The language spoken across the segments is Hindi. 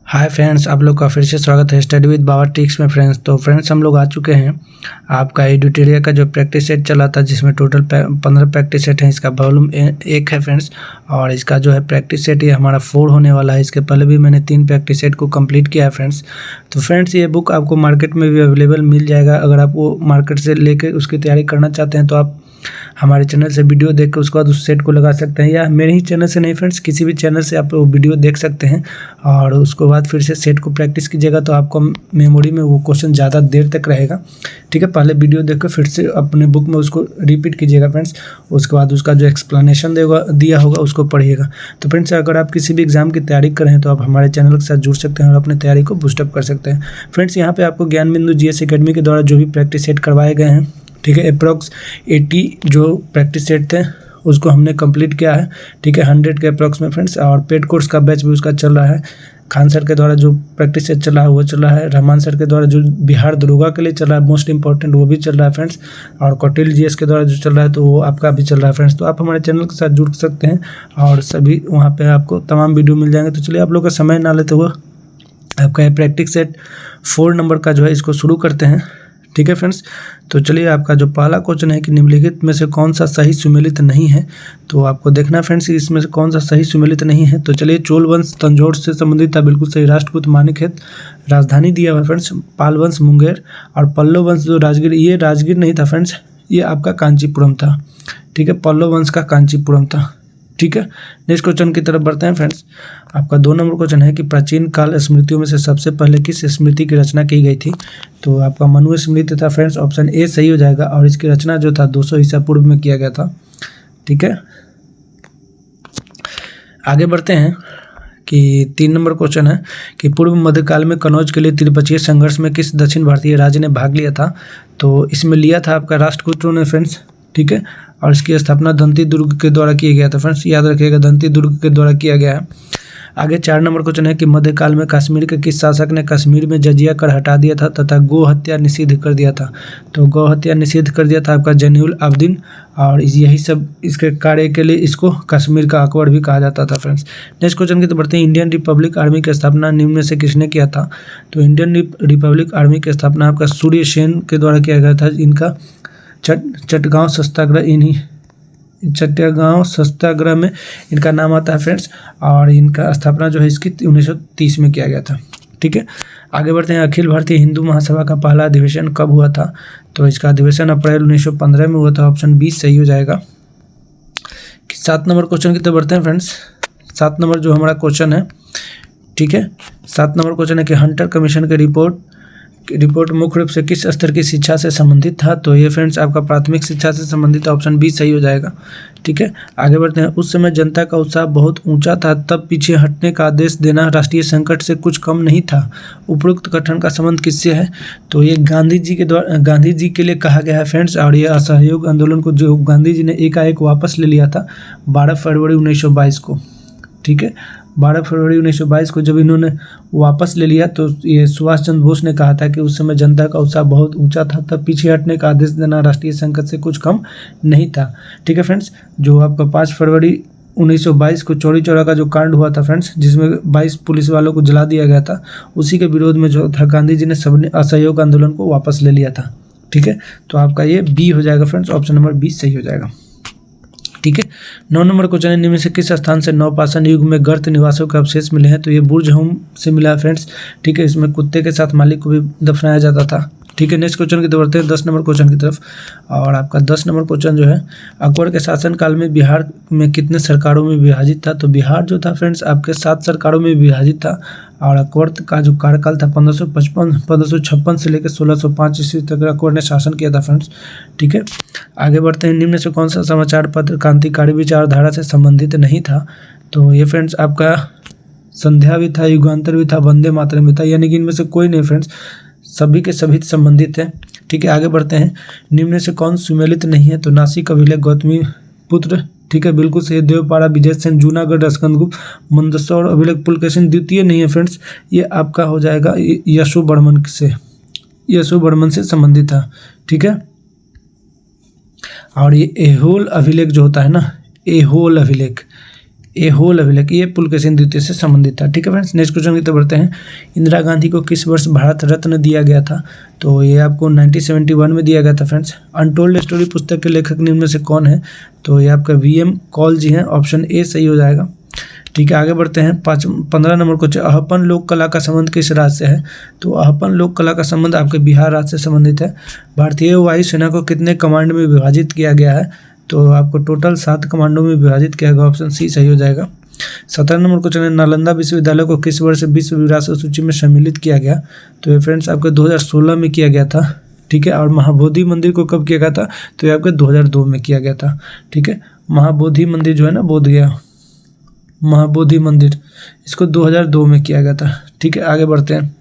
हाय फ्रेंड्स, आप लोग का फिर से स्वागत है स्टडी विद बाबा ट्रिक्स में। फ्रेंड्स तो फ्रेंड्स हम लोग आ चुके हैं आपका एडिटोरियल का जो प्रैक्टिस सेट चला था, जिसमें टोटल 15 प्रैक्टिस सेट है। इसका वॉल्यूम 1 है फ्रेंड्स, और इसका जो है प्रैक्टिस सेट ये हमारा 4 होने वाला है। इसके पहले भी मैंने 3 प्रैक्टिस सेट को कंप्लीट किया है फ्रेंड्स। तो फ्रेंड्स ये बुक आपको मार्केट में भी अवेलेबल मिल जाएगा। अगर आप वो मार्केट से लेकर उसकी तैयारी करना चाहते हैं तो आप हमारे चैनल से वीडियो देख कर उसके बाद उस सेट को लगा सकते हैं, या मेरे ही चैनल से नहीं फ्रेंड्स, किसी भी चैनल से आप वो वीडियो देख सकते हैं और उसके बाद फिर से सेट को प्रैक्टिस कीजिएगा तो आपको मेमोरी में वो क्वेश्चन ज़्यादा देर तक रहेगा। ठीक है, पहले वीडियो देख कर फिर से अपने बुक में उसको रिपीट कीजिएगा फ्रेंड्स। उसके बाद उसका जो एक्सप्लेनेशन दिया होगा उसको पढ़िएगा। तो फ्रेंड्स अगर आप किसी भी एग्जाम की तैयारी कर रहे हैं तो आप हमारे चैनल के साथ जुड़ सकते हैं और अपनी तैयारी को बूस्टअप कर सकते हैं। फ्रेंड्स यहाँ पे आपको ज्ञान बिंदु जीएस एकेडमी के द्वारा जो भी प्रैक्टिस सेट करवाए गए हैं, ठीक है, अप्रॉक्स 80 जो प्रैक्टिस सेट थे उसको हमने कंप्लीट किया है। ठीक है, 100 के अप्रॉक्स में फ्रेंड्स। और पेड कोर्स का बैच भी उसका चल रहा है। खान सर के द्वारा जो प्रैक्टिस सेट चला है वो चल रहा है। रहमान सर के द्वारा जो बिहार दरोगा के लिए चल रहा है मोस्ट इंपॉर्टेंट, वो भी चल रहा है फ्रेंड्स। और कौटिल्य जीएस के द्वारा जो चल रहा है तो वो आपका भी चल रहा है फ्रेंड्स। तो आप हमारे चैनल के साथ जुड़ सकते हैं और सभी वहाँ पे आपको तमाम वीडियो मिल जाएंगे। तो चलिए आप लोग का समय ना लेते हुए आपका प्रैक्टिस सेट 4 नंबर का जो है इसको शुरू करते हैं। ठीक है फ्रेंड्स, तो चलिए आपका जो पहला क्वेश्चन है कि निम्नलिखित में से कौन सा सही सुमेलित नहीं है। तो आपको देखना फ्रेंड्स इसमें से कौन सा सही सुमेलित नहीं है। तो चलिए, चोल वंश तंजौर से संबंधित था, बिल्कुल सही। राष्ट्रकूट मानिकहेत राजधानी दिया हुआ फ्रेंड्स। पाल वंश मुंगेर। और पल्लव वंश जो राजगीर, ये राजगीर नहीं था फ्रेंड्स, ये आपका कांचीपुरम था। ठीक है, पल्लव वंश का कांचीपुरम था। ठीक है, नेक्स्ट क्वेश्चन की तरफ बढ़ते हैं फ्रेंड्स। आपका 2 नंबर क्वेश्चन है कि प्राचीन काल स्मृतियों में से सबसे पहले किस स्मृति की रचना की गई थी। तो आपका मनु स्मृति था फ्रेंड्स, ऑप्शन ए सही हो जाएगा। और इसकी रचना जो था 200 ईसा पूर्व में किया गया था। ठीक है, आगे बढ़ते हैं कि 3 नंबर क्वेश्चन है कि पूर्व मध्यकाल में कनौज के लिए त्रिपक्षीय संघर्ष में किस दक्षिण भारतीय राज्य ने भाग लिया था। तो इसमें लिया था आपका राष्ट्रकूटों ने फ्रेंड्स। ठीक है, और इसकी स्थापना दंती दुर्ग के द्वारा किया गया था फ्रेंड्स, याद रखिएगा दंती दुर्ग के द्वारा किया गया है। आगे 4 नंबर क्वेश्चन है कि मध्यकाल में कश्मीर के किस शासक ने कश्मीर में जजिया कर हटा दिया था तथा गौ हत्या निषिद्ध कर दिया था। तो गौ हत्या निषिद्ध कर दिया था आपका जैनुल आबदीन। और यही सब इसके कार्य के लिए इसको कश्मीर का अकबर भी कहा जाता था फ्रेंड्स। नेक्स्ट क्वेश्चन की तो बढ़ते हैं। इंडियन रिपब्लिक आर्मी की स्थापना निम्न में से किसने किया था। तो इंडियन रिपब्लिक आर्मी की स्थापना आपका सूर्य सेन के द्वारा किया गया था। इनका चटगांव सत्याग्रह में इनका नाम आता है फ्रेंड्स। और इनका स्थापना जो है इसकी 1930 में किया गया था। ठीक है, आगे बढ़ते हैं। अखिल भारतीय हिंदू महासभा का पहला अधिवेशन कब हुआ था। तो इसका अधिवेशन अप्रैल 1915 में हुआ था, ऑप्शन बी सही हो जाएगा। 7 नंबर क्वेश्चन की तरफ बढ़ते हैं फ्रेंड्स। 7 नंबर जो हमारा क्वेश्चन है, ठीक है, 7 नंबर क्वेश्चन है कि हंटर कमीशन की रिपोर्ट मुख्य रूप से किस स्तर की शिक्षा से संबंधित था। तो ये फ्रेंड्स आपका प्राथमिक शिक्षा से संबंधित, ऑप्शन बी सही हो जाएगा। ठीक है, आगे बढ़ते हैं। उस समय जनता का उत्साह बहुत ऊंचा था, तब पीछे हटने का आदेश देना राष्ट्रीय संकट से कुछ कम नहीं था। उपरोक्त कथन का संबंध किससे है। तो ये गांधी जी के लिए कहा गया है फ्रेंड्स। और ये असहयोग आंदोलन को जो गांधी जी ने एकाएक वापस ले लिया था 12 फरवरी 1922 को। ठीक है, 12 फरवरी 1922 को जब इन्होंने वापस ले लिया तो ये सुभाष चंद्र बोस ने कहा था कि उस समय जनता का उत्साह बहुत ऊंचा था, तब पीछे हटने का आदेश देना राष्ट्रीय संकट से कुछ कम नहीं था। ठीक है फ्रेंड्स, जो आपका 5 फरवरी 1922 को चौरी चौरा का जो कांड हुआ था फ्रेंड्स, जिसमें 22 पुलिस वालों को जला दिया गया था, उसी के विरोध में जो था गांधी जी ने सबने असहयोग आंदोलन को वापस ले लिया था। ठीक है, तो आपका ये बी हो जाएगा फ्रेंड्स, ऑप्शन नंबर बी सही हो जाएगा। ठीक है, 9 नंबर क्वेश्चन है निम्न से किस स्थान से नवपाषाण युग में गर्त निवासियों के अवशेष मिले हैं। तो ये बुर्ज होम से मिला है फ्रेंड्स। ठीक है, इसमें कुत्ते के साथ मालिक को भी दफनाया जाता था। ठीक है, नेक्स्ट क्वेश्चन की तरफ बढ़ते हैं 10 नंबर क्वेश्चन की तरफ। और आपका 10 नंबर क्वेश्चन जो है, अकबर के शासनकाल में बिहार में कितने सरकारों में विभाजित था। तो बिहार जो था फ्रेंड्स आपके 7 सरकारों में विभाजित था। और अकबर का जो कार्यकाल था 1556 से लेकर 1605 ईस्वी तक अकबर ने शासन किया था फ्रेंड्स। ठीक है, आगे बढ़ते हैं। निम्न से कौन सा समाचार पत्र क्रांतिकारी विचारधारा से संबंधित नहीं था। तो ये फ्रेंड्स आपका संध्या भी था, युगांतर भी था, वंदे मातरम भी था, यानी कि इनमें से कोई नहीं फ्रेंड्स, सभी के सभी संबंधित है। ठीक है, आगे बढ़ते हैं। निम्न से कौन सुमेलित नहीं है। तो नासिक अभिलेख गौतमी पुत्र, ठीक है, बिल्कुल सही। देवपाड़ा विजय सेन, जूनागढ़ स्कंदगुप्त, मंदसौर अभिलेख पुलकेशिन द्वितीय नहीं है फ्रेंड्स, ये आपका हो जाएगा यशोवर्मन से संबंधित था। ठीक है, और ये एहोल अभिलेख जो होता है ना, एहोल अभिलेख, ए होल अभिलेख, ये पुलकेशिन द्वितीय से संबंधित था। ठीक है फ्रेंड्स, नेक्स्ट क्वेश्चन की तरफ बढ़ते हैं। इंदिरा गांधी को किस वर्ष भारत रत्न दिया गया था? तो ये आपको 1971 में दिया गया था फ्रेंड्स। अनटोल्ड स्टोरी पुस्तक के लेखक निम्न में से कौन है? तो ये आपका VM कौल जी हैं, ऑप्शन ए सही हो जाएगा। ठीक है, आगे बढ़ते हैं। 15 नंबर क्वेश्चन, अहपन लोक कला का संबंध किस राज्य से है? तो अहपन लोक कला का संबंध आपके बिहार राज्य से संबंधित है। भारतीय वायुसेना को कितने कमांड में विभाजित किया गया है? तो आपको टोटल 7 कमांडों में विभाजित किया गया, ऑप्शन सी सही हो जाएगा। 17 नंबर क्वेश्चन है, नालंदा विश्वविद्यालय को किस वर्ष विश्व विरासत सूची में सम्मिलित किया गया? तो ये फ्रेंड्स आपके 2016 में किया गया था। ठीक है, और महाबोधि मंदिर को कब किया गया था? तो ये आपके 2002 में किया गया था। ठीक है, महाबोधि मंदिर जो है ना, बोध गया महाबोधि मंदिर, इसको 2002 में किया गया था। ठीक है, आगे बढ़ते हैं।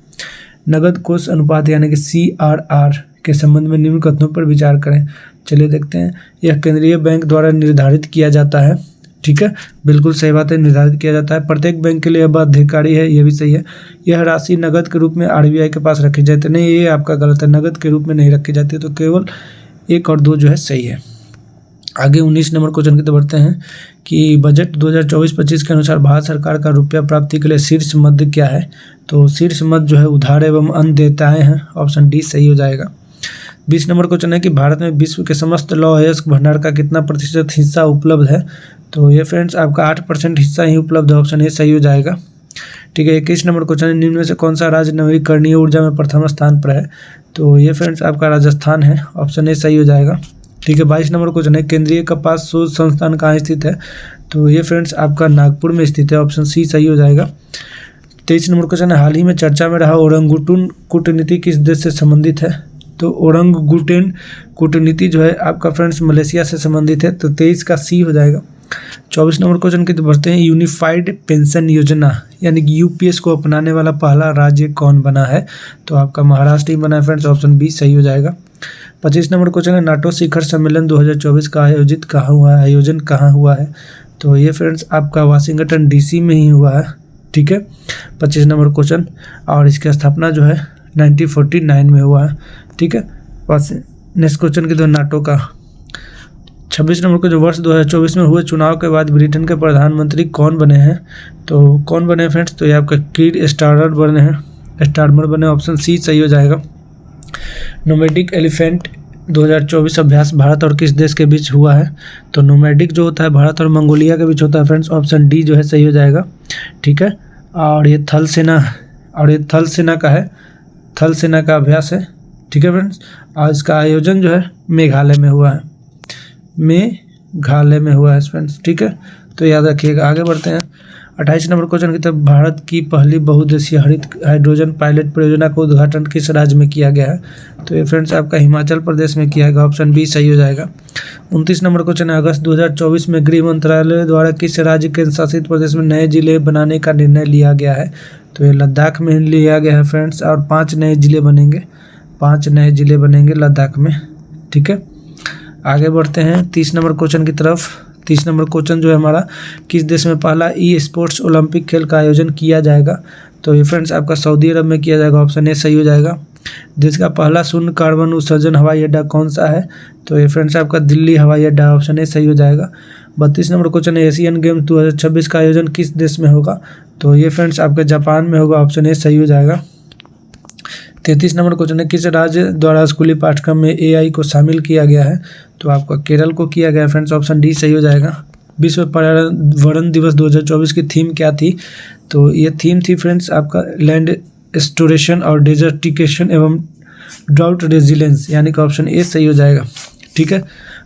नगद कोष अनुपात यानी कि CRR के संबंध में निम्न कथनों पर विचार करें। चलिए देखते हैं। यह केंद्रीय बैंक द्वारा निर्धारित किया जाता है। ठीक है, बिल्कुल सही बात है, निर्धारित किया जाता है। प्रत्येक बैंक के लिए यह बाध्यकारी है, यह भी सही है। यह राशि नगद के रूप में RBI के पास रखी जाती है। नहीं, ये आपका गलत है, नगद के रूप में नहीं रखी जाती है। तो केवल 1 और 2 जो है सही है। आगे 19 नंबर क्वेश्चन की तरफ बढ़ते हैं कि बजट 2024-25 के अनुसार भारत सरकार का रुपया प्राप्ति के लिए शीर्ष मद क्या है? तो शीर्ष मद जो है उधार एवं अन्य देयताएं हैं, ऑप्शन डी सही हो जाएगा। 20 नंबर क्वेश्चन है कि भारत में विश्व के समस्त लौह अयस्क भंडार का कितना प्रतिशत हिस्सा उपलब्ध है? तो ये फ्रेंड्स आपका 8% हिस्सा ही उपलब्ध है, ऑप्शन ए सही हो जाएगा। ठीक है, 21 नंबर क्वेश्चन है, निम्न में से कौन सा राज्य नवीकरणीय ऊर्जा में प्रथम स्थान पर है? तो ये फ्रेंड्स आपका राजस्थान है, ऑप्शन ए सही हो जाएगा। ठीक है, 22 नंबर क्वेश्चन है, केंद्रीय कपास शोध संस्थान कहाँ स्थित है? तो ये फ्रेंड्स आपका नागपुर में स्थित है, ऑप्शन सी सही हो जाएगा। 23 नंबर क्वेश्चन है, हाल ही में चर्चा में रहा ओरंगुटन कूटनीति किस देश से संबंधित है? तो ओरंगुटन कूटनीति जो है आपका फ्रेंड्स मलेशिया से संबंधित है, तो 23 का सी हो जाएगा। 24 नंबर क्वेश्चन की बढ़ते हैं। यूनिफाइड पेंशन योजना यानी कि UPS को अपनाने वाला पहला राज्य कौन बना है? तो आपका महाराष्ट्र ही बना है फ्रेंड्स, ऑप्शन बी सही हो जाएगा। 25 नंबर क्वेश्चन है, नाटो शिखर सम्मेलन 2024 का आयोजन कहाँ हुआ है? तो ये फ्रेंड्स आपका वाशिंगटन DC में ही हुआ है। ठीक है, 25 नंबर क्वेश्चन, और इसकी स्थापना जो है 1949 में हुआ है। ठीक है, बस नेक्स्ट क्वेश्चन की तो नाटो का 26 नंबर को, जो वर्ष 2024 में हुए चुनाव के बाद ब्रिटेन के प्रधानमंत्री कौन बने हैं? तो कौन बने हैं फ्रेंड्स? तो ये आपका कीर स्टारमर बने हैं, स्टारमर बने, ऑप्शन सी सही हो जाएगा। नोमैडिक एलिफेंट 2024 अभ्यास भारत और किस देश के बीच हुआ है? तो नोमैडिक जो होता है भारत और मंगोलिया के बीच होता है फ्रेंड्स, ऑप्शन डी जो है सही हो जाएगा। ठीक है, और ये थल सेना का है, थल सेना का अभ्यास है। ठीक है फ्रेंड्स, और इसका आयोजन जो है मेघालय में हुआ है, मेघालय में हुआ है फ्रेंड्स। ठीक है, तो याद रखिएगा। आगे बढ़ते हैं। 28 नंबर क्वेश्चन की तरफ, भारत की पहली बहुउद्देशीय हरित हाइड्रोजन पायलट परियोजना का उद्घाटन किस राज्य में किया गया है? तो ये फ्रेंड्स आपका हिमाचल प्रदेश में किया गया, ऑप्शन बी सही हो जाएगा। 29 नंबर क्वेश्चन है, अगस्त 2024 में गृह मंत्रालय द्वारा किस राज्य केंद्र शासित प्रदेश में नए जिले बनाने का निर्णय लिया गया है? तो ये लद्दाख में लिया गया है फ्रेंड्स, और 5 नए जिले बनेंगे, 5 नए जिले बनेंगे लद्दाख में। ठीक है, आगे बढ़ते हैं 30 नंबर क्वेश्चन की तरफ। 30 नंबर क्वेश्चन जो है हमारा, किस देश में पहला स्पोर्ट्स ओलंपिक खेल का आयोजन किया जाएगा? तो ये फ्रेंड्स आपका सऊदी अरब में किया जाएगा, ऑप्शन ए सही हो जाएगा। देश का पहला शून्य कार्बन उत्सर्जन हवाई अड्डा कौन सा है? तो ये फ्रेंड्स आपका दिल्ली हवाई अड्डा, ऑप्शन ए सही हो जाएगा। 32 नंबर क्वेश्चन है, एशियन गेम 2026 का आयोजन किस देश में होगा? तो ये फ्रेंड्स आपका जापान में होगा, ऑप्शन ए सही हो जाएगा। 33 नंबर क्वेश्चन है, किस राज्य द्वारा स्कूली पाठ्यक्रम में AI को शामिल किया गया है? तो आपका केरल को किया गया फ्रेंड्स, ऑप्शन डी सही हो जाएगा। विश्व पर्यावरण दिवस 2024 की थीम क्या थी? तो ये थीम थी फ्रेंड्स आपका लैंड एस्टोरेशन और डेजर्टिफिकेशन एवं ड्राउट रेजिलेंस, यानी कि ऑप्शन ए सही हो जाएगा। ठीक है,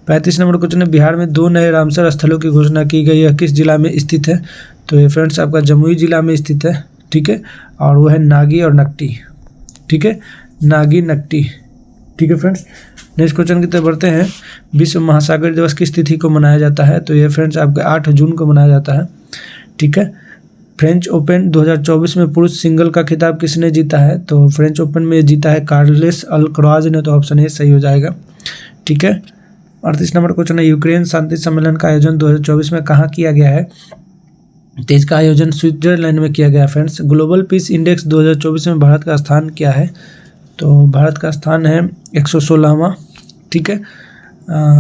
35 नंबर क्वेश्चन है, बिहार में 2 नए रामसर स्थलों की घोषणा की गई है, किस जिला में स्थित है? तो ये फ्रेंड्स आपका जमुई जिला में स्थित है। ठीक है, और वो है नागी और नकटी। ठीक है, नागी नकटी। ठीक है फ्रेंड्स, नेक्स्ट क्वेश्चन की तरफ बढ़ते हैं। विश्व महासागर दिवस किस तिथि को मनाया जाता है? तो ये फ्रेंड्स आपके 8 जून को मनाया जाता है। ठीक है, फ्रेंच ओपन 2024 में पुरुष सिंगल का खिताब किसने जीता है? तो फ्रेंच ओपन में जीता है कार्लोस अल्कराज ने, तो ऑप्शन ए सही हो जाएगा। ठीक है, 38 नंबर क्वेश्चन है, यूक्रेन शांति सम्मेलन का आयोजन 2024 में कहाँ किया गया है? तो इसका आयोजन स्विट्जरलैंड में किया गया फ्रेंड्स। ग्लोबल पीस इंडेक्स 2024 में भारत का स्थान क्या है? तो भारत का स्थान है 116वां। ठीक है,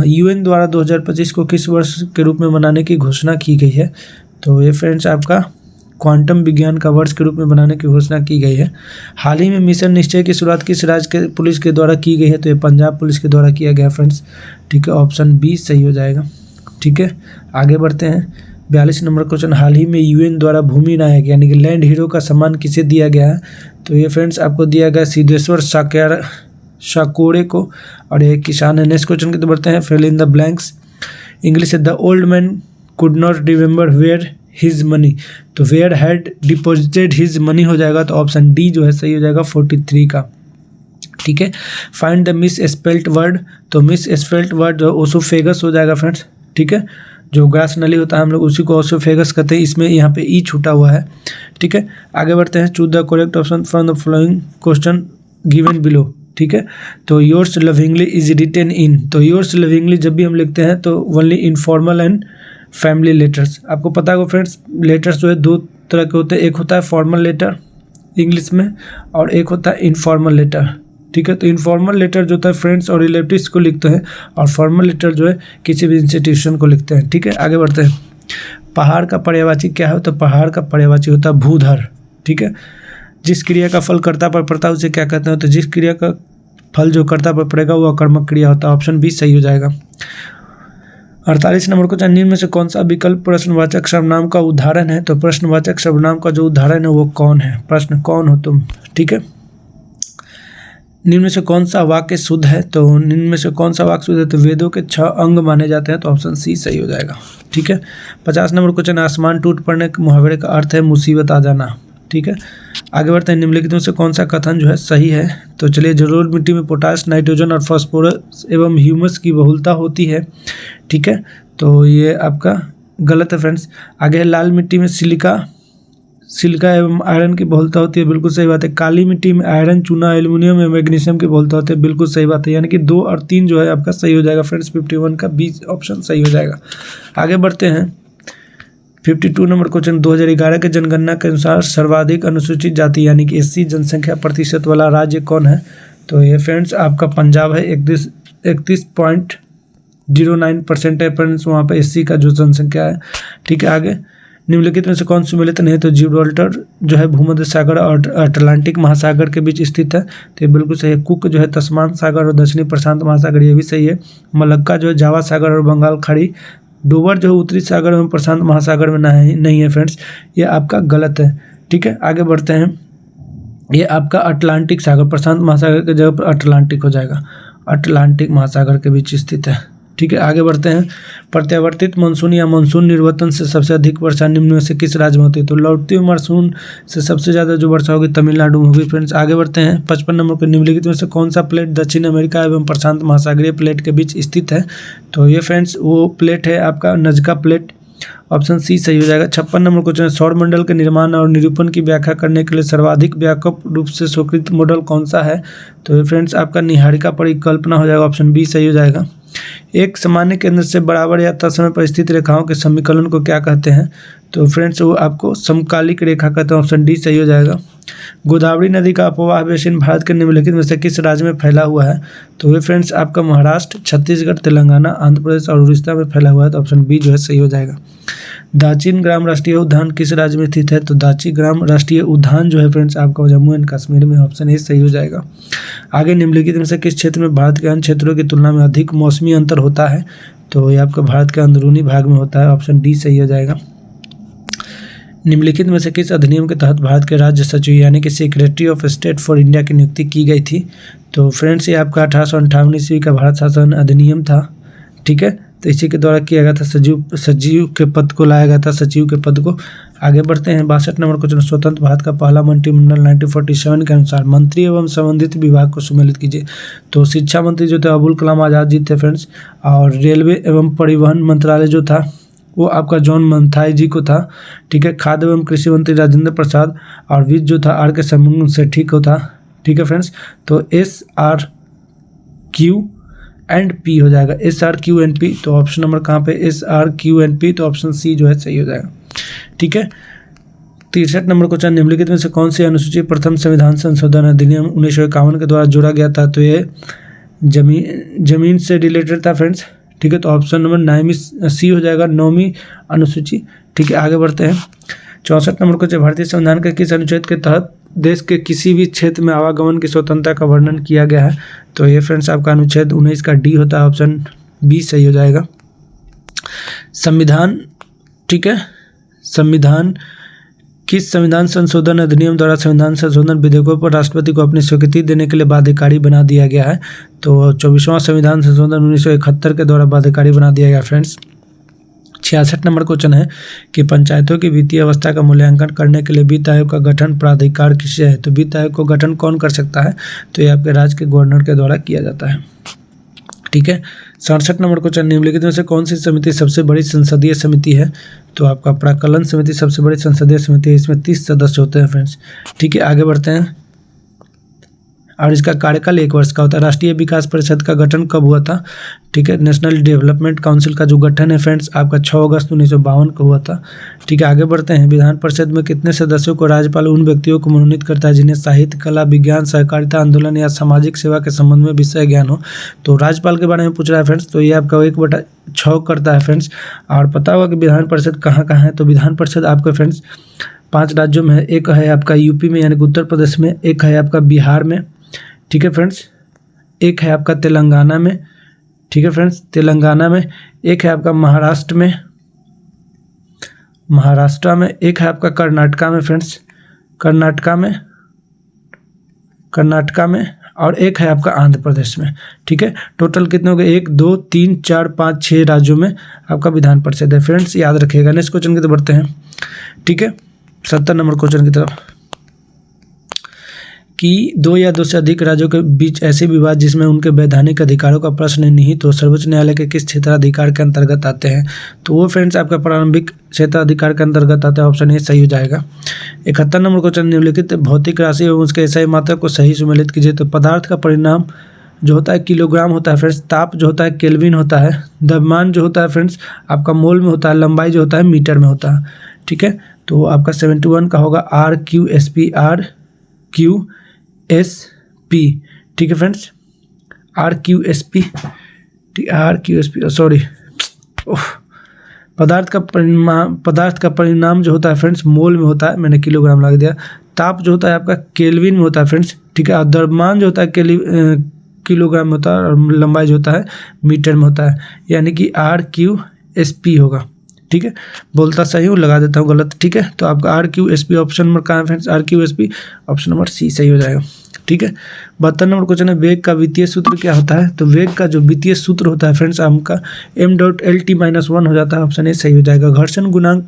UN द्वारा 2025 को किस वर्ष के रूप में मनाने की घोषणा की गई है? तो ये फ्रेंड्स आपका क्वांटम विज्ञान का वर्ष के रूप में बनाने की घोषणा की गई है। हाल ही में मिशन निश्चय की शुरुआत किस राज्य के पुलिस के द्वारा की गई है? तो ये पंजाब पुलिस के द्वारा किया गया फ्रेंड्स। ठीक है, ऑप्शन बी सही हो जाएगा। ठीक है, आगे बढ़ते हैं। 42 नंबर क्वेश्चन, हाल ही में यूएन द्वारा भूमि नायक यानी कि लैंड हीरो का सम्मान किसे दिया गया है? तो ये फ्रेंड्स आपको दिया गया सिद्धेश्वर साकोरे को, और ये किसान है। नेक्स्ट क्वेश्चन की तरफ बढ़ते हैं। Fill in the blanks. English है the old man could not remember where his money, तो where had deposited his money हो जाएगा, तो ऑप्शन डी जो है सही हो जाएगा 43 का। ठीक है, find the miss spelt word, तो मिस स्पेल्ट वर्ड जो ओसोफेगस हो जाएगा फ्रेंड्स। ठीक है, जो ग्रास नली होता है हम लोग उसी को ओसोफेगस कहते हैं, इसमें यहाँ पे ई छूटा हुआ है। ठीक है, आगे बढ़ते हैं। Choose the correct option from the following question given below. ठीक है, तो योर्स लविंगली इज रिटेन इन, तो योर्स लविंगली जब भी हम लिखते हैं तो only informal and family letters. आपको पता होगा फ्रेंड्स, लेटर्स जो है दो तरह के होते हैं, एक होता है फॉर्मल लेटर इंग्लिश में और एक होता है इनफॉर्मल लेटर। ठीक है, तो इनफॉर्मल लेटर जो होता है फ्रेंड्स और रिलेटिव्स को लिखते हैं, और फॉर्मल लेटर जो है किसी भी इंस्टीट्यूशन को लिखते हैं। ठीक है, आगे बढ़ते हैं। पहाड़ का पर्यायवाची क्या है? तो पहाड़ का पर्यायवाची होता है भूधर। ठीक है, जिस क्रिया का फल कर्ता पर पड़ता है उसे क्या कहते हैं? तो जिस क्रिया का फल जो कर्ता पर पड़ेगा वो अकर्मक क्रिया होता है, ऑप्शन बी सही हो जाएगा। 48 नंबर को, निम्न में से कौन सा विकल्प प्रश्नवाचक सर्वनाम का उदाहरण है? तो प्रश्नवाचक सर्वनाम का जो उदाहरण है वो कौन है? प्रश्न, कौन हो तुम? ठीक है, निम्न में से कौन सा वाक्य शुद्ध है? तो निम्न में से कौन सा वाक्य शुद्ध है? तो वेदों के 6 अंग माने जाते हैं, तो ऑप्शन सी सही हो जाएगा। ठीक है, 50 नंबर क्वेश्चन, आसमान टूट पड़ने के मुहावरे का अर्थ है मुसीबत आ जाना। ठीक है, आगे बढ़ते हैं। निम्नलिखित में से कौन सा कथन जो है सही है? तो चलिए, जलोढ़ मिट्टी में पोटास, नाइट्रोजन और फास्फोरस एवं ह्यूमस की बहुलता होती है। ठीक है, तो ये आपका गलत है फ्रेंड्स। आगे है, लाल मिट्टी में सिलिका एवं आयरन की बहुलता होती है, बिल्कुल सही बात है। काली मिट्टी में आयरन, चूना, एल्युमिनियम एवं मैग्नीशियम की बहुलता होती है, बिल्कुल सही बात है। यानी कि 2 और 3 जो है आपका सही हो जाएगा फ्रेंड्स। 51 का बी ऑप्शन सही हो जाएगा। आगे बढ़ते हैं। 52 नंबर क्वेश्चन, 2011 के जनगणना के अनुसार सर्वाधिक अनुसूचित जाति यानी कि एससी जनसंख्या प्रतिशत वाला राज्य कौन है? तो ये फ्रेंड्स आपका पंजाब है। 31.09% है फ्रेंड्स वहाँ पे एससी का जो जनसंख्या है। ठीक है, आगे निम्नलिखित में से कौन सुमेलित नहीं है? तो जिब्राल्टर जो है भूमध्य सागर और अटलांटिक महासागर के बीच स्थित है, तो ये बिल्कुल सही है। कुक जो है तस्मान सागर और दक्षिणी प्रशांत महासागर, ये भी सही है। मलक्का जो है जावा सागर और बंगाल खाड़ी। डोबर जो है उत्तरी सागर एवं प्रशांत महासागर में नहीं है फ्रेंड्स, ये आपका गलत है। ठीक है, आगे बढ़ते हैं। ये आपका अटलांटिक सागर, प्रशांत महासागर की जगह पर अटलांटिक हो जाएगा, अटलांटिक महासागर के बीच स्थित है। ठीक है, आगे बढ़ते हैं। प्रत्यावर्तित मानसून या मानसून निर्वर्तन से सबसे अधिक वर्षा निम्न में से किस राज्य में होती है? तो लौटते हुए मानसून से सबसे ज़्यादा जो वर्षा होगी तमिलनाडु में होगी फ्रेंड्स। आगे बढ़ते हैं। 55 नंबर के, निम्नलिखित में से कौन सा प्लेट दक्षिण अमेरिका एवं प्रशांत महासागरीय प्लेट के बीच स्थित है? तो ये फ्रेंड्स वो प्लेट है आपका नजका प्लेट, ऑप्शन सी सही हो जाएगा। 56 नंबर क्वेश्चन, सौरमंडल के निर्माण और निरूपण की व्याख्या करने के लिए सर्वाधिक व्यापक रूप से स्वीकृत मॉडल कौन सा है? तो ये फ्रेंड्स आपका निहारिका परिकल्पना हो जाएगा, ऑप्शन बी सही हो जाएगा। एक सामान्य केंद्र से बराबर या तत्समय पर स्थित रेखाओं के समीकरण को क्या कहते हैं? तो फ्रेंड्स वो आपको समकालिक रेखा कहते हैं, ऑप्शन डी सही हो जाएगा। गोदावरी नदी का अपवाह बेसिन भारत के निम्नलिखित में से किस राज्य में फैला हुआ है? तो ये फ्रेंड्स आपका महाराष्ट्र, छत्तीसगढ़, तेलंगाना, आंध्र प्रदेश और उड़ीसा में फैला हुआ है, तो ऑप्शन बी जो है सही हो जाएगा। दाचिन ग्राम राष्ट्रीय उद्यान किस राज्य में स्थित है? तो दाची ग्राम राष्ट्रीय उद्यान जो है फ्रेंड्स आपका जम्मू एंड कश्मीर में, ऑप्शन ए सही हो जाएगा। आगे निम्नलिखित में से किस क्षेत्र में भारत के अन्य क्षेत्रों की तुलना में अधिक मौसमी अंतर होता है? तो ये आपका भारत के अंदरूनी भाग में होता है, ऑप्शन डी सही हो जाएगा। निम्नलिखित में से किस अधिनियम के तहत भारत के राज्य सचिव यानी कि secretary of state for India की नियुक्ति की गई थी? तो फ्रेंड्स ये आपका 1858 ईस्वी का भारत शासन अधिनियम था। ठीक है, तो इसी के द्वारा किया गया था, सचिव के पद को लाया गया था, सचिव के पद को। आगे बढ़ते हैं। 62 नंबर क्वेश्चन, स्वतंत्र भारत का पहला मंत्रिमंडल 1947 के अनुसार मंत्री एवं संबंधित विभाग को सम्मिलित कीजिए। तो शिक्षा मंत्री जो थे अबुल कलाम आज़ाद जी थे फ्रेंड्स, और रेलवे एवं परिवहन मंत्रालय जो था वो आपका जॉन मंथाई जी को था। ठीक है, खाद्य एवं कृषि मंत्री राजेंद्र प्रसाद, और वित्त जो था आर के सेठी को था। ठीक है फ्रेंड्स, तो SRQP हो जाएगा, SRQNP। तो ऑप्शन नंबर कहाँ पे SRQNP, तो ऑप्शन सी जो है सही हो जाएगा। ठीक है, 63 नंबर क्वेश्चन, निम्नलिखित में से कौन सी अनुसूची प्रथम संविधान संशोधन अधिनियम 1951 के द्वारा जोड़ा गया था? तो ये जमीन से रिलेटेड था फ्रेंड्स। ठीक है, तो ऑप्शन नंबर 9 सी हो जाएगा, 9वीं अनुसूची। ठीक है, आगे बढ़ते हैं। 64 नंबर क्वेश्चन, भारतीय संविधान के किस अनुच्छेद के तहत देश के किसी भी क्षेत्र में आवागमन की स्वतंत्रता का वर्णन किया गया है? तो ये फ्रेंड्स आपका अनुच्छेद 19 का डी होता है, ऑप्शन बी सही हो जाएगा। संविधान, ठीक है, संविधान किस संविधान संशोधन अधिनियम द्वारा संविधान संशोधन विधेयकों पर राष्ट्रपति को अपनी स्वीकृति देने के लिए बाध्यकारी बना दिया गया है? तो 24वां संविधान संशोधन 1971 के द्वारा बाध्यकारी बना दिया गया फ्रेंड्स। 66 नंबर क्वेश्चन है कि पंचायतों की वित्तीय अवस्था का मूल्यांकन करने के लिए वित्त आयोग का गठन प्राधिकार किससे है? तो वित्त आयोग को गठन कौन कर सकता है? तो ये आपके राज्य के गवर्नर के द्वारा किया जाता है। ठीक है, 67 नंबर क्वेश्चन, निम्नलिखित में से कौन सी समिति सबसे बड़ी संसदीय समिति है? तो आपका प्राक्कलन समिति सबसे बड़ी संसदीय समिति है, इसमें 30 सदस्य होते हैं फ्रेंड्स। ठीक है, आगे बढ़ते हैं। और इसका कार्यकाल 1 वर्ष का होता है। राष्ट्रीय विकास परिषद का गठन कब हुआ था? ठीक है, नेशनल डेवलपमेंट काउंसिल का जो गठन है फ्रेंड्स आपका 6 अगस्त 1952 को हुआ था। ठीक है, आगे बढ़ते हैं। विधान परिषद में कितने सदस्यों को राज्यपाल उन व्यक्तियों को मनोनीत करता है जिन्हें साहित्य, कला, विज्ञान, सहकारिता आंदोलन या सामाजिक सेवा के संबंध में विषय ज्ञान हो? तो राज्यपाल के बारे में पूछ रहा है फ्रेंड्स, तो ये आपका 1/6 करता है फ्रेंड्स। और पता होगा कि विधान परिषद कहाँ कहाँ है? तो विधान परिषद आपका फ्रेंड्स 5 राज्यों में है। एक है आपका यूपी में यानी कि उत्तर प्रदेश में, एक है आपका बिहार में, ठीक है फ्रेंड्स, एक है आपका तेलंगाना में, ठीक है फ्रेंड्स, तेलंगाना में, एक है आपका महाराष्ट्र में, एक है आपका कर्नाटका में फ्रेंड्स, कर्नाटका में, और एक है आपका आंध्र प्रदेश में। ठीक है, टोटल कितने हो गए? 1 2 3 4 5 6 राज्यों में आपका विधान परिषद है फ्रेंड्स, याद रखिएगा। नेक्स्ट क्वेश्चन की तरफ बढ़ते हैं। ठीक है, 70 नंबर क्वेश्चन की तरफ, कि 2 या 2 से अधिक राज्यों के बीच ऐसे विवाद जिसमें उनके वैधानिक अधिकारों का प्रश्न निहित हो सर्वोच्च न्यायालय के किस क्षेत्राधिकार के अंतर्गत आते हैं? तो वो फ्रेंड्स आपका प्रारंभिक क्षेत्राधिकार के अंतर्गत आता है, ऑप्शन ए सही हो जाएगा। 71 नंबर क्वेश्चन, निम्नलिखित भौतिक राशि एवं उसके एसआई मात्रा को सही सुमेलित कीजिए। तो पदार्थ का परिणाम जो होता है किलोग्राम होता है फ्रेंड्स, ताप जो होता है केल्विन होता है, द्रव्यमान जो होता है फ्रेंड्स आपका मोल में होता है, लंबाई जो होता है मीटर में होता है। ठीक है, तो आपका 71 का होगा RQSP, RQSP। ठीक है फ्रेंड्स, RQSP, सॉरी, पदार्थ का परिणाम जो होता है फ्रेंड्स मोल में होता है, मैंने किलोग्राम लगा दिया। ताप जो होता है आपका केल्विन में होता है फ्रेंड्स। ठीक है, और द्रव्यमान जो होता है किलोग्राम में होता है, और लंबाई जो होता है मीटर में होता है, यानी कि RQSP होगा। ठीक है, बोलता सही हूँ, लगा देता हूँ गलत। ठीक है, तो आपका RQSP ऑप्शन नंबर कहाँ है friends? RQSP option number C सही हो जाएगा। ठीक है, 72 नंबर क्वेश्चन है, वेग का वित्तीय सूत्र क्या होता है? तो वेग का जो वित्तीय सूत्र होता है फ्रेंड्स आपका m.lt-1 हो जाता है, ऑप्शन ए सही हो जाएगा। घर्षण गुणांक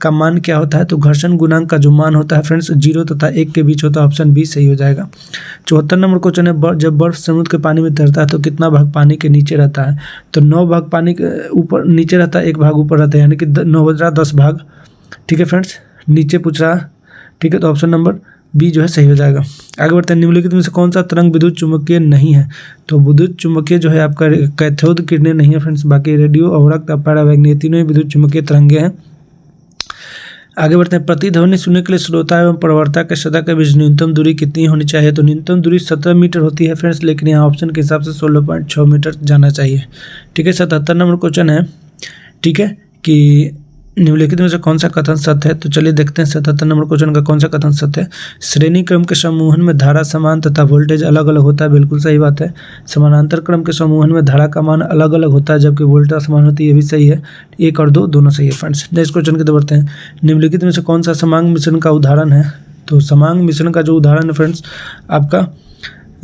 का मान क्या होता है? तो घर्षण गुणांक का जो मान होता है फ्रेंड्स 0 तथा 1 के बीच होता है, ऑप्शन बी सही हो जाएगा। 74 नंबर क्वेश्चन है, जब बर्फ समुद्र के पानी में तैरता है तो कितना भाग पानी के नीचे रहता है? तो 9 भाग पानी के ऊपर नीचे रहता है, 1 भाग ऊपर रहता है, यानी कि 9/10 भाग। ठीक है फ्रेंड्स, नीचे पूछ रहा है। ठीक है, तो ऑप्शन नंबर बी जो है सही हो जाएगा। आगे बढ़ते हैं, निम्नलिखित में से कौन सा तरंग विद्युत चुम्बकीय नहीं है? तो विद्युत चुम्बकीय जो है आपका कैथोड किरणें नहीं है फ्रेंड्स, बाकी रेडियो, अवरक्त, पैरावैग्निक तीनों ही विद्युत चुम्बकीय तरंगे हैं। आगे बढ़ते हैं, प्रतिध्वनि सुनने के लिए श्रोता एवं प्रवर्तक के सतह के बीच न्यूनतम दूरी कितनी होनी चाहिए? तो न्यूनतम दूरी 17 मीटर होती है फ्रेंड्स, लेकिन यहाँ ऑप्शन के हिसाब से 16.6 मीटर जाना चाहिए। ठीक है, 77 नंबर क्वेश्चन है, ठीक है, कि निम्नलिखित में से कौन सा कथन सत्य है? तो चलिए देखते हैं 77 नंबर क्वेश्चन का कौन सा कथन सत्य है। श्रेणी क्रम के समूहन में धारा समान तथा वोल्टेज अलग अलग होता है, बिल्कुल सही बात है। समानांतर क्रम के समूहन में धारा का मान अलग अलग होता है जबकि वोल्टेज समान होती है, ये भी सही है। 1 और 2 दोनों सही है फ्रेंड्स। नेक्स्ट क्वेश्चन की तरफ बढ़ते हैं, निम्नलिखित में से कौन सा समांग मिश्रण का उदाहरण है? तो समांग मिश्रण का जो उदाहरण है फ्रेंड्स आपका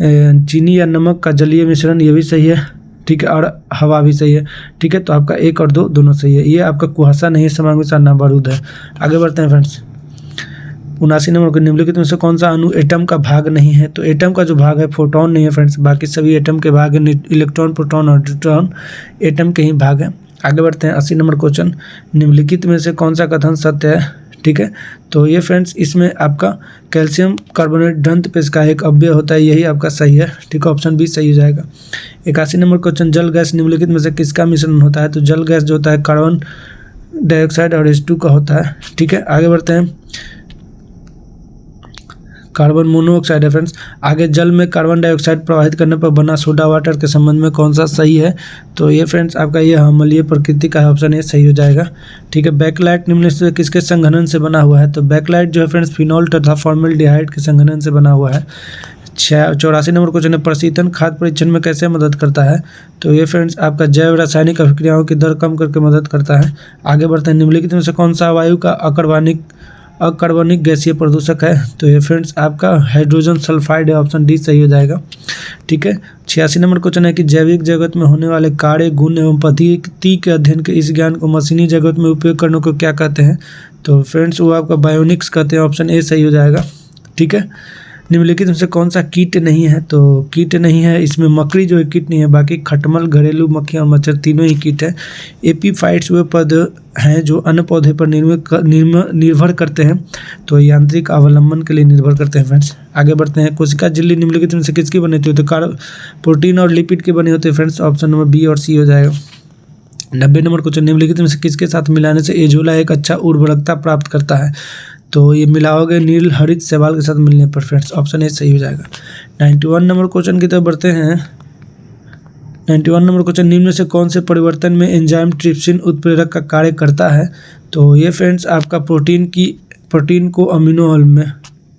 चीनी या नमक का जलीय मिश्रण, ये भी सही है। ठीक है, और हवा भी सही है। ठीक है, तो आपका 1 और 2 दोनों सही है। ये आपका कुहासा नहीं है, समांग मिश्रण ना बारूद है। आगे बढ़ते हैं फ्रेंड्स, 79 नंबर को, निम्नलिखित में से कौन सा अणु एटम का भाग नहीं है? तो एटम का जो भाग है फोटोन नहीं है फ्रेंड्स, बाकी सभी एटम के भाग है। इलेक्ट्रॉन, प्रोटॉन और न्यूट्रॉन एटम के ही भाग है। आगे बढ़ते हैं, 80 नंबर क्वेश्चन, निम्नलिखित में से कौन सा कथन सत्य है? ठीक है, तो ये फ्रेंड्स इसमें आपका कैल्शियम कार्बोनेट दंत पेश का एक अवयव होता है, यही आपका सही है। ठीक है, ऑप्शन बी सही हो जाएगा। 81 नंबर क्वेश्चन, जल गैस निम्नलिखित में से किसका मिश्रण होता है? तो जल गैस जो होता है कार्बन डाइऑक्साइड और H2 का होता है। ठीक है, आगे बढ़ते हैं, कार्बन मोनोऑक्साइड है फ्रेंड्स। आगे जल में कार्बन डाइऑक्साइड प्रवाहित करने पर बना सोडा वाटर के संबंध में कौन सा सही है? तो ये फ्रेंड्स आपका ये अम्लीय प्रकृति का है, ऑप्शन ए सही हो जाएगा। ठीक है, बैकलाइट निम्न से किसके संघनन से बना हुआ है? तो बैकलाइट जो है फ्रेंड्स फिनॉल तथा फॉर्मल्डिहाइड के संघनन से बना हुआ है। 84 नंबर क्वेश्चन है, प्रशीतन खाद्य परीक्षण में कैसे मदद करता है? तो ये फ्रेंड्स आपका जैव रासायनिक अभिक्रियाओं की दर कम करके मदद करता है। आगे बढ़ते हैं, निम्नलिखित में से कौन सा वायु का अकार्बनिक गैसीय प्रदूषक है? तो ये फ्रेंड्स आपका हाइड्रोजन सल्फाइड है, ऑप्शन डी सही हो जाएगा। ठीक है, 86 नंबर क्वेश्चन है कि जैविक जगत में होने वाले कार्य, गुण एवं पद्धति के अध्ययन के इस ज्ञान को मशीनी जगत में उपयोग करने को क्या कहते हैं? तो फ्रेंड्स वो आपका बायोनिक्स कहते हैं, ऑप्शन ए सही हो जाएगा। ठीक है, निम्नलिखित में से कौन सा कीट नहीं है? तो कीट नहीं है इसमें मकड़ी जो है कीट नहीं है, बाकी खटमल, घरेलू मक्खी और मच्छर तीनों ही कीट है। एपीफाइट्स वे पद हैं जो अन्य पौधे पर निर्भर करते हैं, तो यांत्रिक अवलंबन के लिए निर्भर करते हैं फ्रेंड्स। आगे बढ़ते हैं, कोशिका झिल्ली निम्नलिखित में से किसकी बनी होती है? तो प्रोटीन और लिपिड के बने होते हैं फ्रेंड्स, ऑप्शन नंबर बी और सी हो जाएगा। 90 नंबर क्वेश्चन, निम्नलिखित में से किसके साथ मिलाने से एजोला एक अच्छा उर्वरकता प्राप्त करता है? तो ये मिलाओगे नील हरित शैवाल के साथ मिलने पर फ्रेंड्स, ऑप्शन ए सही हो जाएगा। 91 नंबर क्वेश्चन की तरफ बढ़ते हैं। 91 नंबर क्वेश्चन, निम्न में से कौन से परिवर्तन में एंजाइम ट्रिप्सिन उत्प्रेरक का कार्य करता है? तो ये फ्रेंड्स आपका प्रोटीन को अमीनो अम्ल में,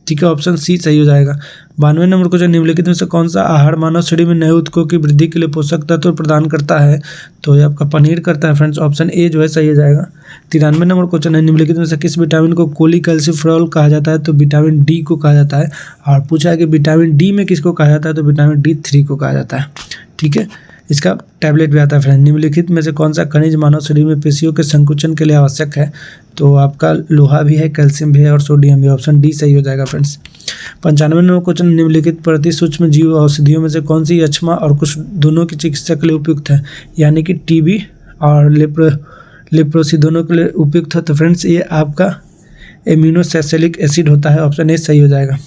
ठीक है, ऑप्शन सी सही हो जाएगा। 92 नंबर क्वेश्चन, निम्नलिखित में से कौन सा आहार मानव शरीर में नए ऊतकों की वृद्धि के लिए पोषक तत्व प्रदान करता है? तो ये आपका पनीर करता है फ्रेंड्स, ऑप्शन ए जो है सही हो जाएगा। 93 नंबर क्वेश्चन है, निम्नलिखित में से किस विटामिन को कोलीकैल्सिफेरॉल कहा जाता है? तो विटामिन डी को कहा जाता है। और पूछा है कि विटामिन डी में किसको कहा जाता है? तो विटामिन D3 को कहा जाता है। ठीक है, इसका टैबलेट भी आता है फ्रेंड। निम्नलिखित में से कौन सा खनिज मानव शरीर में पेशियों के संकुचन के लिए आवश्यक है? तो आपका लोहा भी है, कैल्शियम भी है और सोडियम भी, ऑप्शन डी सही हो जाएगा फ्रेंड्स। 95 नंबर क्वेश्चन, निम्नलिखित प्रति सूक्ष्म जीव औषधियों में से कौन सी यक्ष्मा और कुछ दोनों की चिकित्सा के लिए उपयुक्त है? यानी कि टीबी और लेप्रोसी दोनों के लिए उपयुक्त है। तो फ्रेंड्स ये आपका एमिनोसैलिसिलिक एसिड होता है, ऑप्शन ए सही हो जाएगा।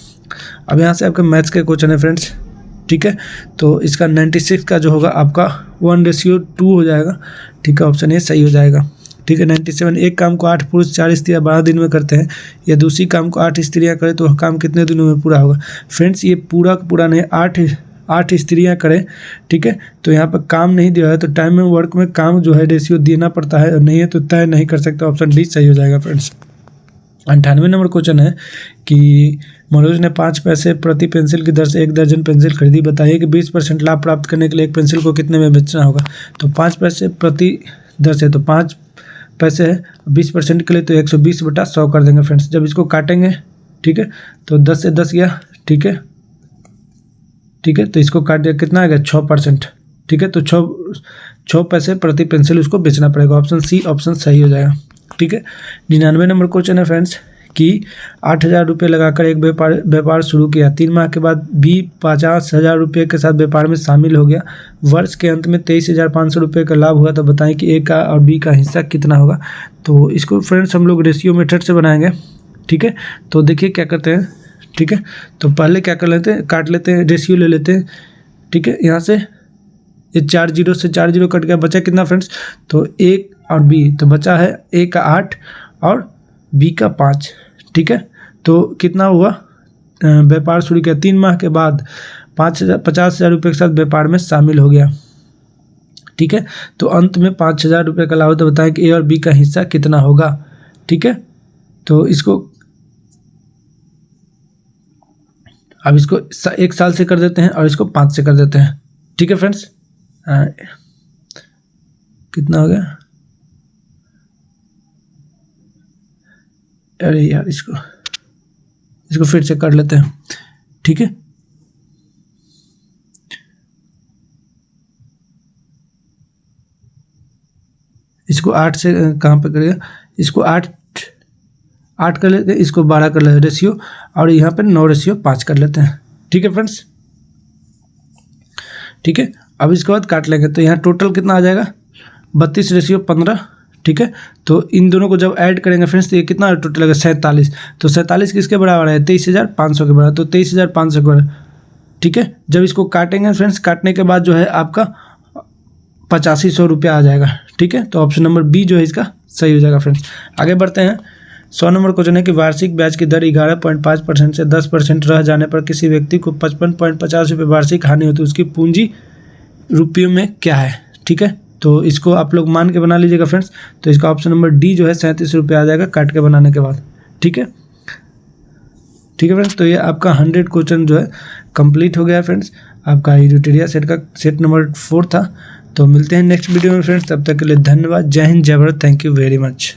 अब यहाँ से आपके मैथ्स के क्वेश्चन है फ्रेंड्स। ठीक है, तो इसका 96 का जो होगा आपका 1:2 हो जाएगा। ठीक है, ऑप्शन ए सही हो जाएगा। ठीक है, 97, एक काम को 8 पुरुष 4 स्त्रियाँ 12 दिन में करते हैं, या दूसरी काम को 8 स्त्रियाँ करें तो वह काम कितने दिनों में पूरा होगा? फ्रेंड्स ये पूरा नहीं, 8 स्त्रियाँ करें। ठीक है, तो यहाँ पर काम नहीं दिया है, तो टाइम में वर्क में काम जो है रेशियो देना पड़ता है, और नहीं है तो तय नहीं कर सकते, ऑप्शन डी सही हो जाएगा फ्रेंड्स। 98 नंबर क्वेश्चन है कि मनोज ने 5 पैसे प्रति पेंसिल की दर से 1 दर्जन पेंसिल खरीदी, बताइए कि 20% लाभ प्राप्त करने के लिए एक पेंसिल को कितने में बेचना होगा? तो 5 पैसे प्रति दर से, तो 5 पैसे है, 20% के लिए तो 120/100 कर देंगे फ्रेंड्स। जब इसको काटेंगे, ठीक है, तो 10 से 10 गया। ठीक है, तो इसको काट दिया, कितना आ गया? 6%। ठीक है, तो 6 पैसे प्रति पेंसिल उसको बेचना पड़ेगा, ऑप्शन सी ऑप्शन सही हो जाएगा। ठीक है, 99 नंबर क्वेश्चन है फ्रेंड्स कि 8,000 रुपये लगाकर एक व्यापार शुरू किया, 3 माह के बाद भी 50,000 रुपये के साथ व्यापार में शामिल हो गया, वर्ष के अंत में 23,500 रुपये का लाभ हुआ, तो बताएं कि ए का और बी का हिस्सा कितना होगा? तो इसको फ्रेंड्स हम लोग रेशियो मेथड से बनाएंगे। ठीक है, तो देखिए क्या करते हैं। ठीक है, तो पहले क्या कर लेते हैं, काट लेते हैं, रेशियो ले लेते हैं। ठीक है, यहाँ से ये 4 0 से 4 0 कट गया, बचा कितना फ्रेंड्स? तो ए और बी, तो बचा है ए का 8 और बी का 5। ठीक है, तो कितना हुआ? व्यापार शुरू किया, 3 माह के बाद 50,000 रुपये के साथ व्यापार में शामिल हो गया। ठीक है, तो अंत में 5,000 रुपये का लाभ, तो बताएं कि ए और बी का हिस्सा कितना होगा? ठीक है, तो इसको अब इसको 1 साल से कर देते हैं और इसको 5 से कर देते हैं। ठीक है फ्रेंड्स, कितना हो गया? अरे यार, इसको फिर से कर लेते हैं। ठीक है, इसको 8 से कहाँ पे करेगा? इसको 8 कर लेते हैं, इसको 12 कर लेते हैं रेशियो, और यहाँ पे 9:5 कर लेते हैं। ठीक है फ्रेंड्स, ठीक है, अब इसके बाद काट लेंगे, तो यहाँ टोटल कितना आ जाएगा? 32:15। ठीक है, तो इन दोनों को जब ऐड करेंगे फ्रेंड्स, तो ये कितना टोटल लगेगा? 47। तो 47 किसके बराबर है? 23,500 के बराबर, तो 23,500 के बराबर। ठीक है, जब इसको काटेंगे फ्रेंड्स, काटने के बाद जो है आपका 8500 रुपया आ जाएगा। ठीक है, तो ऑप्शन नंबर बी जो है इसका सही हो जाएगा फ्रेंड्स। आगे बढ़ते हैं, 100 नंबर क्वेश्चन है कि वार्षिक ब्याज की दर 11.5% से 10% रह जाने पर किसी व्यक्ति को 55.50 रुपये वार्षिक हानि होती है, उसकी पूंजी रुपयों में क्या है। ठीक है, तो इसको आप लोग मान के बना लीजिएगा फ्रेंड्स। तो इसका ऑप्शन नंबर डी जो है 37 रुपये आ जाएगा काट के बनाने के बाद। ठीक है फ्रेंड्स, तो ये आपका 100 क्वेश्चन जो है कंप्लीट हो गया फ्रेंड्स। आपका यूटिलिटी सेट का सेट नंबर 4 था। तो मिलते हैं नेक्स्ट वीडियो में फ्रेंड्स, तब तक के लिए धन्यवाद। जय हिंद, जय Bharat, thank you very much.